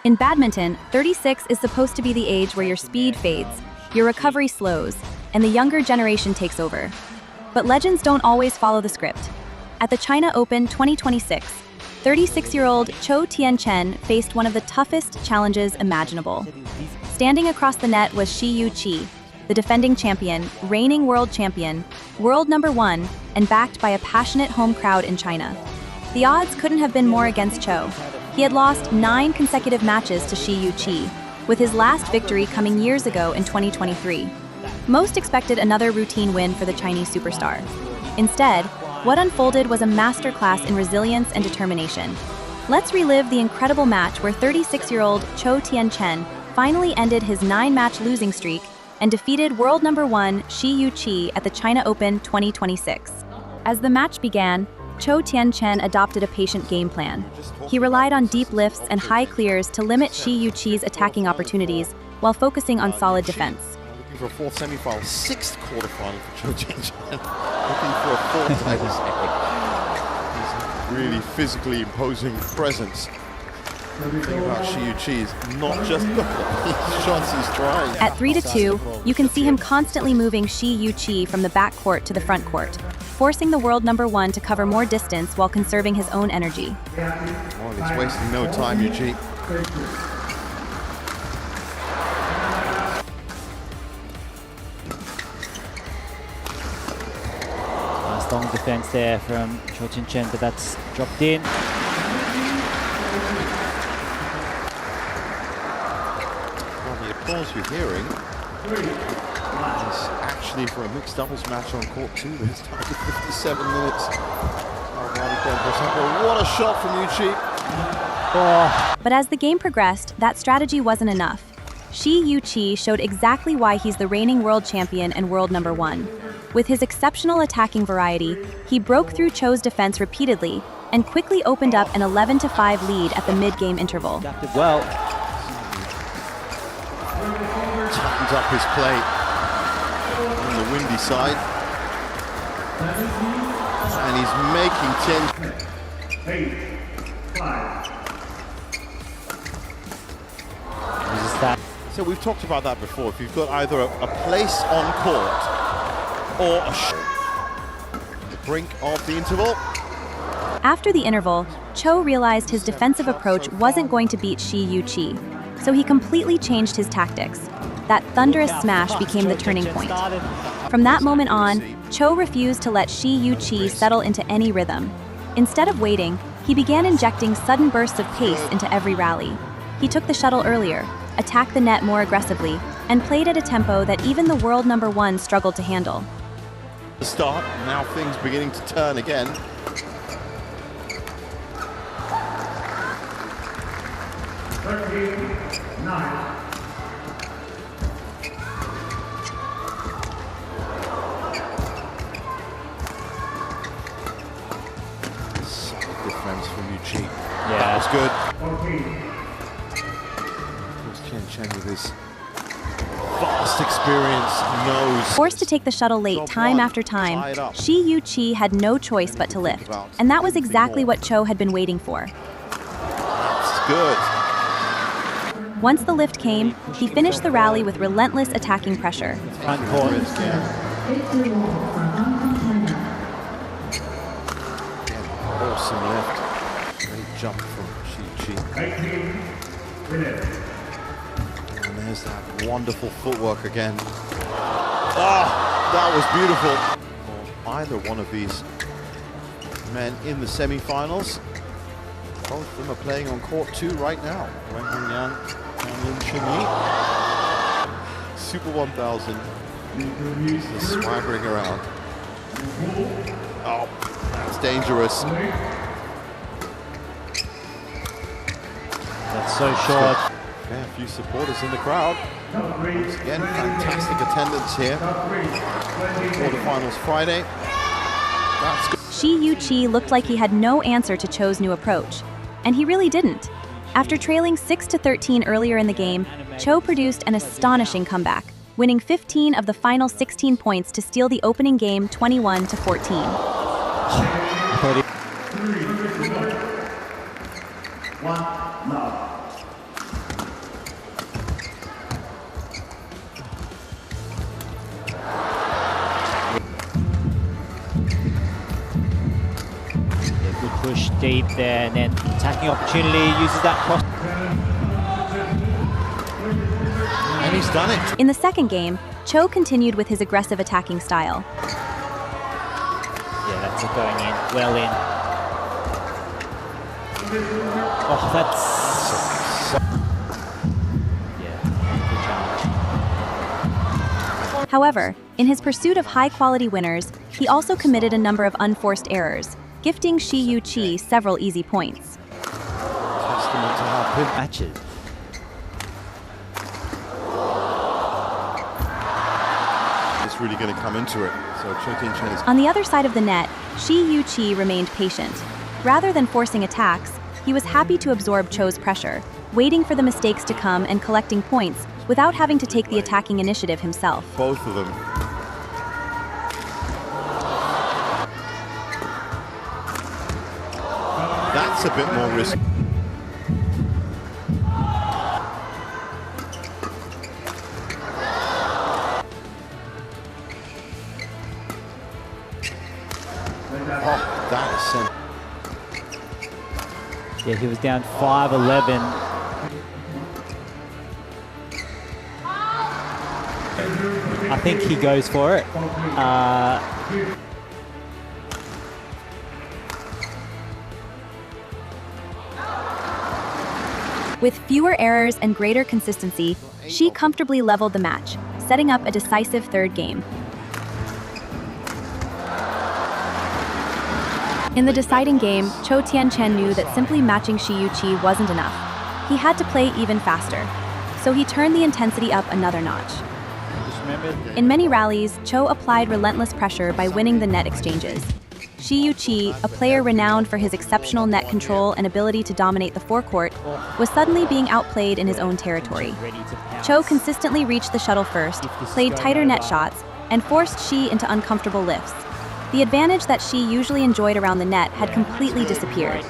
In badminton, 36 is supposed to be the age where your speed fades, your recovery slows, and the younger generation takes over. But legends don't always follow the script. At the China Open 2026, 36-year-old Chen faced one of the toughest challenges imaginable. Standing across the net was Shi Qi, the defending champion, reigning world champion, world #1, and backed by a passionate home crowd in China. The odds couldn't have been more against Chou. He had lost 9 consecutive matches to Shi Qi, with his last victory coming years ago in 2023. Most expected another routine win for the Chinese superstar. Instead, what unfolded was a masterclass in resilience and determination. Let's relive the incredible match where 36-year-old Chen finally ended his 9-match losing streak and defeated world #1 Shi Qi at the China Open 2026. As the match began, Chen adopted a patient game plan. He relied on deep lifts and high clears to limit Shi Qi's attacking opportunities while focusing on solid defense. Looking for a fourth semi-final, 6th quarterfinal for Chen. Looking for a fourth, I would say. He's a really physically imposing presence. The thing about Shi Qi is not just the shots he's trying. At 3-2, you can see him constantly moving Shi Qi from the back court to the front court, forcing the world #1 to cover more distance while conserving his own energy. Well, he's wasting no time, Qi. Nice long defense there from Chen, but that's dropped in. Applause you're hearing is actually for a mixed doubles match on court 2. This time to 57 minutes. What a shot from Qi. Oh. But as the game progressed, that strategy wasn't enough. Shi Qi showed exactly why he's the reigning world champion and world #1. With his exceptional attacking variety, he broke through Chou's defense repeatedly and quickly opened up an 11-5 lead at the mid-game interval. Adapted well. Tightens up his play on the windy side. And he's making 10. So we've talked about that before. If you've got either a place on court or the brink of the interval. After the interval, Chou realized his defensive approach wasn't going to beat Shi Qi, so he completely changed his tactics. That thunderous smash became the turning point. From that moment on, Chou refused to let Shi Qi settle into any rhythm. Instead of waiting, he began injecting sudden bursts of pace into every rally. He took the shuttle earlier, attacked the net more aggressively, and played at a tempo that even the world #1 struggled to handle. The start, now things beginning to turn again. Solid defense from Qi. Yeah, that's good. Of course, Chen with his vast experience knows. Forced to take the shuttle late time after time, Shi Qi had no choice but to lift, and that was exactly what Chou had been waiting for. That's good. Once the lift came, he finished the rally with relentless attacking pressure. Front court. Awesome lift. Great jump from Qi. And there's that wonderful footwork again. Oh, that was beautiful. For either one of these men in the semi-finals. Both of them are playing on court 2 right now. Super 1000. Just swaggering around. Oh, that's dangerous. That's so short. Yeah, a few supporters in the crowd. Once again, fantastic attendance here. Quarterfinals Friday. That's good. Shi Qi looked like he had no answer to Chou's new approach. And he really didn't. After trailing 6-13 earlier in the game, Chou produced an astonishing comeback, winning 15 of the final 16 points to steal the opening game 21-14. push deep there, and then attacking opportunity, uses that cross. And he's done it. In the second game, Chou continued with his aggressive attacking style. Yeah, that's it going in, well in. Oh, that's... Yeah, good challenge. However, in his pursuit of high-quality winners, he also committed a number of unforced errors, gifting Chi several easy points. Testament to how good Matches. it's really going to come into it. So Tien is... On the other side of the net, Chi remained patient. Rather than forcing attacks, he was happy to absorb Chou's pressure, waiting for the mistakes to come and collecting points without having to take the attacking initiative himself. Both of them. That's a bit more risky. Oh, that is sent. Yeah, he was down 5-11. I think he goes for it. With fewer errors and greater consistency, Xi comfortably leveled the match, setting up a decisive third game. In the deciding game, Chen knew that simply matching Xi wasn't enough. He had to play even faster, so he turned the intensity up another notch. In many rallies, Chou applied relentless pressure by winning the net exchanges. Xi, a player renowned for his exceptional net control and ability to dominate the forecourt, was suddenly being outplayed in his own territory. Chou consistently reached the shuttle first, played tighter net shots, and forced Xi into uncomfortable lifts. The advantage that Xi usually enjoyed around the net had completely disappeared.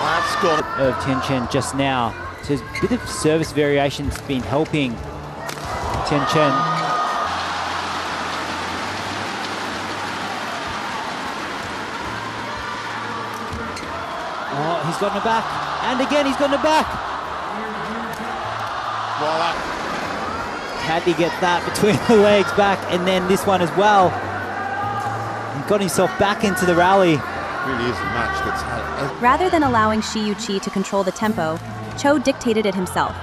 That's got Of Chen just now. So a bit of service variation's been helping Chen. Oh, he's gotten it back. And again, he's gotten it back. Voila. Had to get that between the legs back, and then this one as well. He got himself back into the rally. Really is a match that's had... Rather than allowing Xi to control the tempo, Chou dictated it himself.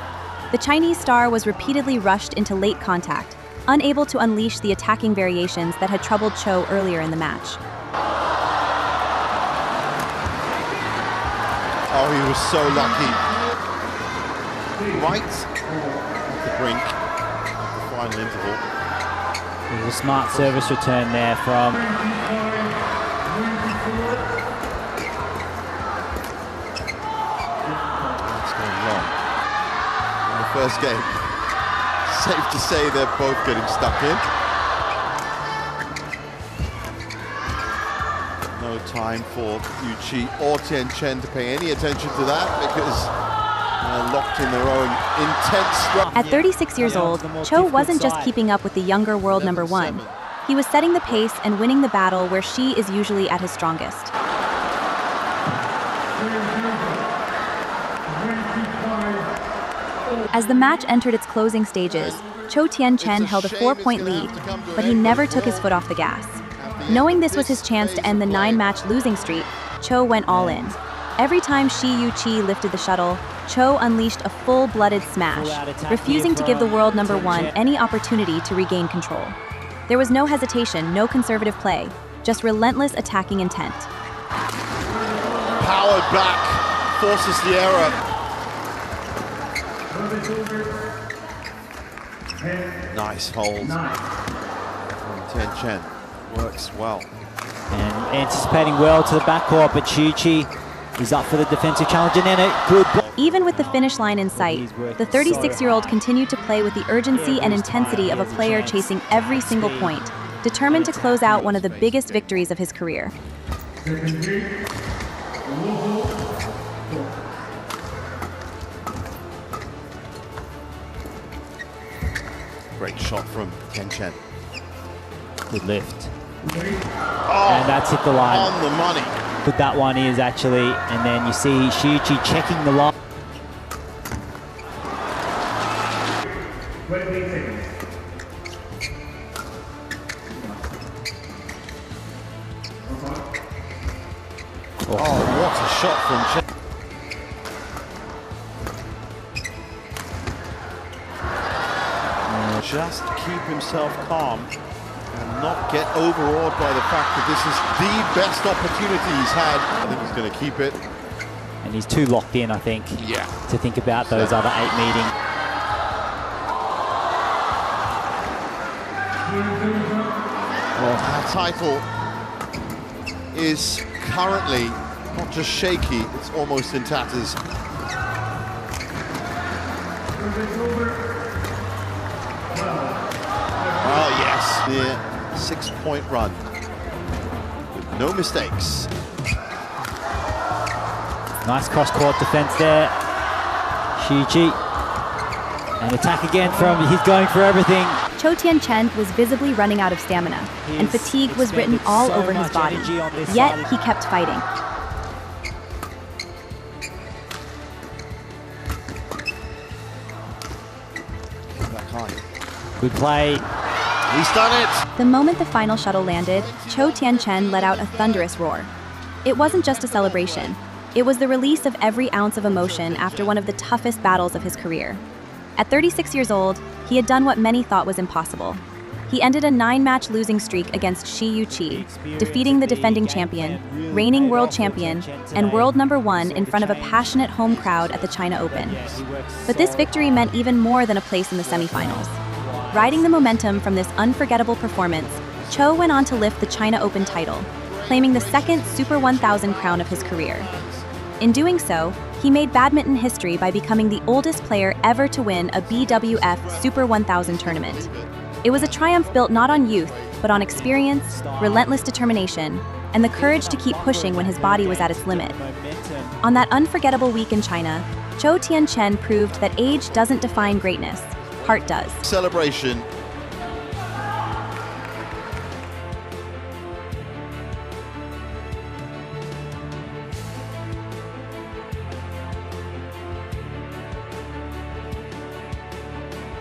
The Chinese star was repeatedly rushed into late contact, unable to unleash the attacking variations that had troubled Chou earlier in the match. Oh, he was so lucky. Right at the brink of the final interval. It was a smart service return there from... What's going wrong? In the first game, safe to say they're both getting stuck in. No time for Yu or Chen to pay any attention to that because they're locked in their own intense run. At 36 years old, Chou wasn't just keeping up with the younger world number one. He was setting the pace and winning the battle where Xi is usually at his strongest. As the match entered its closing stages, Chen held a 4-point lead, but he never took his foot off the gas. Knowing this was his chance to end the 9-match losing streak, Chou went all in. Every time Xi lifted the shuttle, Chou unleashed a full-blooded smash, refusing to give the world number one any opportunity to regain control. There was no hesitation, no conservative play, just relentless attacking intent. Powered back, forces the error. Nice hold from Chen. Works well. And anticipating well to the backcourt, but Chi is up for the defensive challenge, and then a good block. Even with the finish line in sight, the 36-year-old continued to play with the urgency and intensity of a player chasing every single point, determined to close out one of the biggest victories of his career. Great shot from Chen. Good lift. Oh, and that's hit the line. on the money. But that one is actually, and then you see Shiuchi checking the line. Oh, what a shot from Chen. Just keep himself calm and not get overawed by the fact that this is the best opportunity he's had. I think he's going to keep it. And he's too locked in, I think, to think about those other 8 meetings. Well, our title is currently not just shaky, it's almost in tatters. Oh yes, the 6-point run with no mistakes. Nice cross-court defense there. Shiuchi. And attack again from, he's going for everything. Chen was visibly running out of stamina, and fatigue was written all over his body. Yet he kept fighting. Good play. He's done it! The moment the final shuttle landed, Chen let out a thunderous roar. It wasn't just a celebration. It was the release of every ounce of emotion after one of the toughest battles of his career. At 36 years old, he had done what many thought was impossible. He ended a 9-match losing streak against Shiuchi, defeating the defending champion, reigning world champion, and world #1 in front of a passionate home crowd at the China Open. But this victory meant even more than a place in the semifinals. Riding the momentum from this unforgettable performance, Chou went on to lift the China Open title, claiming the second Super 1000 crown of his career. In doing so, he made badminton history by becoming the oldest player ever to win a BWF Super 1000 tournament. It was a triumph built not on youth, but on experience, relentless determination, and the courage to keep pushing when his body was at its limit. On that unforgettable week in China, Chen proved that age doesn't define greatness, heart does. Celebration